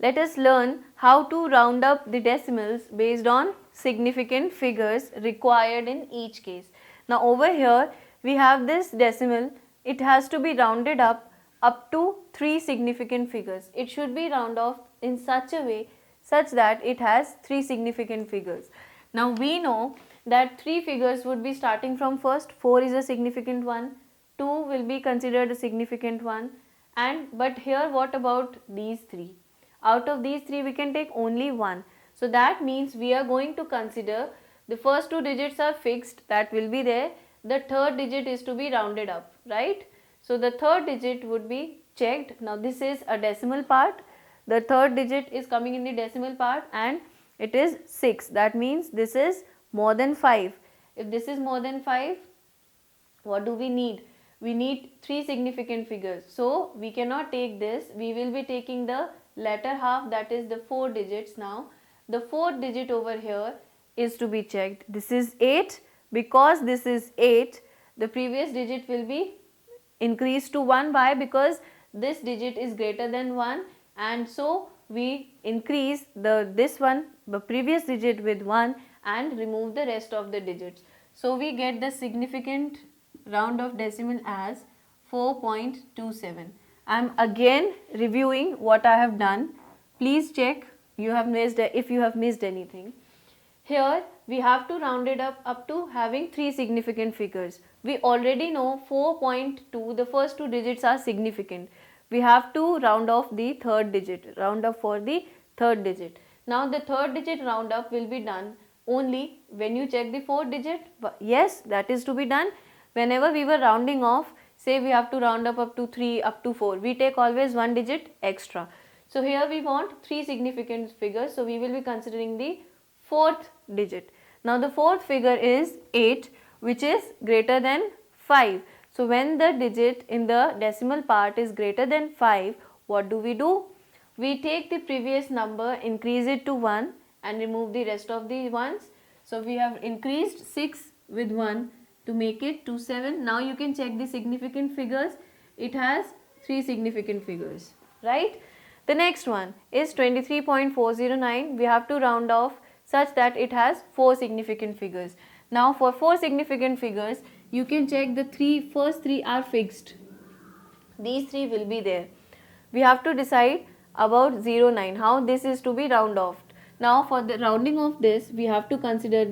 let us learn how to round up the decimals based on significant figures required in each case. Now over here we have this decimal, it has to be rounded up to 3 significant figures. It should be round off in such a way such that it has 3 significant figures. Now we know that 3 figures would be starting from first, 4 is a significant one, 2 will be considered a significant one, and but here what about these 3? Out of these 3 we can take only one. So that means we are going to consider the first 2 digits are fixed, that will be there, the third digit is to be rounded up, right? So the third digit would be checked. Now this is a decimal part, the third digit is coming in the decimal part and it is 6, that means this is more than 5. If this is more than 5, what do we need? We need 3 significant figures. So we cannot take this, we will be taking the latter half, that is the 4 digits. Now the fourth digit over here is to be checked. This is 8, because this is 8, the previous digit will be increased to 1 by, because this digit is greater than 1, and so we increase the previous digit with 1 and remove the rest of the digits. So we get the significant round of decimal as 4.27. I am again reviewing what I have done. Please check if you have missed anything. Here we have to round it up to having 3 significant figures. We already know 4.2, the first 2 digits are significant. We have to round off the third digit, round up for the third digit. Now the third digit round up will be done only when you check the fourth digit. Yes, that is to be done. Whenever we were rounding off, say we have to round up to 3, up to 4, we take always 1 digit extra. So here we want 3 significant figures, so we will be considering the fourth digit. Now the fourth figure is 8, which is greater than 5. So when the digit in the decimal part is greater than 5, what do? We take the previous number, increase it to 1 and remove the rest of the ones. So we have increased 6 with 1 to make it to 7. Now you can check the significant figures. It has 3 significant figures, right? The next one is 23.409. We have to round off such that it has 4 significant figures. Now for 4 significant figures, you can check the first 3 are fixed. These 3 will be there. We have to decide about 09, how this is to be round off. Now for the rounding of this, we have to consider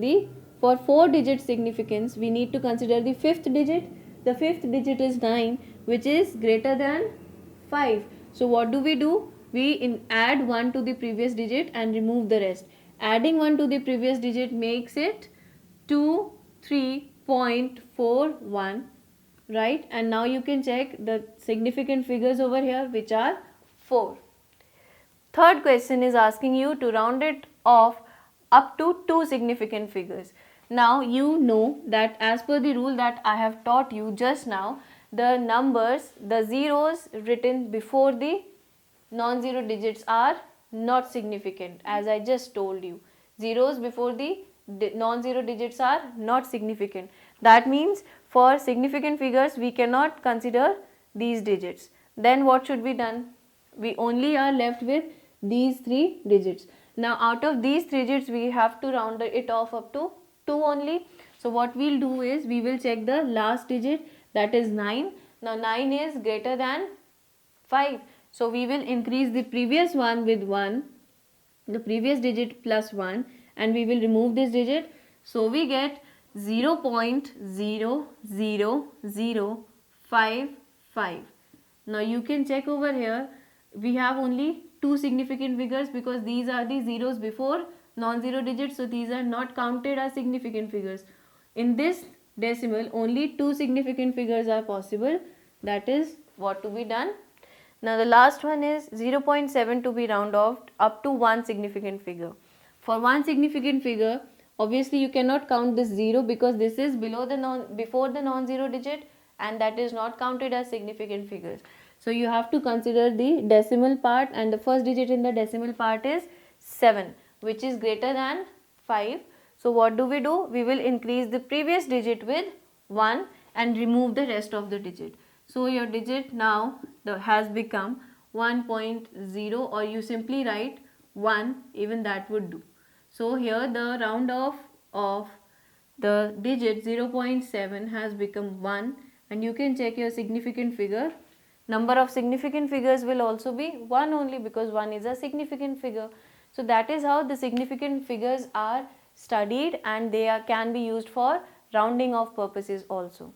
for 4 digit significance, we need to consider the fifth digit. The fifth digit is 9, which is greater than 5. So what do? We add 1 to the previous digit and remove the rest. Adding 1 to the previous digit makes it 23.41, right? And now you can check the significant figures over here, which are 4. Third question is asking you to round it off up to 2 significant figures. Now you know that as per the rule that I have taught you just now, the numbers, the zeros written before the non-zero digits are not significant, as I just told you. Zeros before the non-zero digits are not significant. That means for significant figures we cannot consider these digits. Then what should be done? We only are left with these 3 digits. Now out of these 3 digits we have to round it off up to 2 only. So what we'll do is we will check the last digit, that is 9. Now 9 is greater than 5. So we will increase the previous one with 1, the previous digit plus 1, and we will remove this digit. So we get 0.00055. Now you can check over here, we have only 2 significant figures because these are the zeros before non-zero digits, so these are not counted as significant figures. In this decimal only 2 significant figures are possible. That is what to be done. Now the last one is 0.7 to be round off up to 1 significant figure. For 1 significant figure, obviously you cannot count this 0 because this is before the non-zero digit, and that is not counted as significant figures. So you have to consider the decimal part, and the first digit in the decimal part is 7, which is greater than 5. So what do? We will increase the previous digit with 1 and remove the rest of the digit. So your digit now has become 1.0, or you simply write 1, even that would do. So here the round off of the digit 0.7 has become 1, and you can check your significant figure. Number of significant figures will also be 1 only, because 1 is a significant figure. So that is how the significant figures are studied, and they can be used for rounding off purposes also.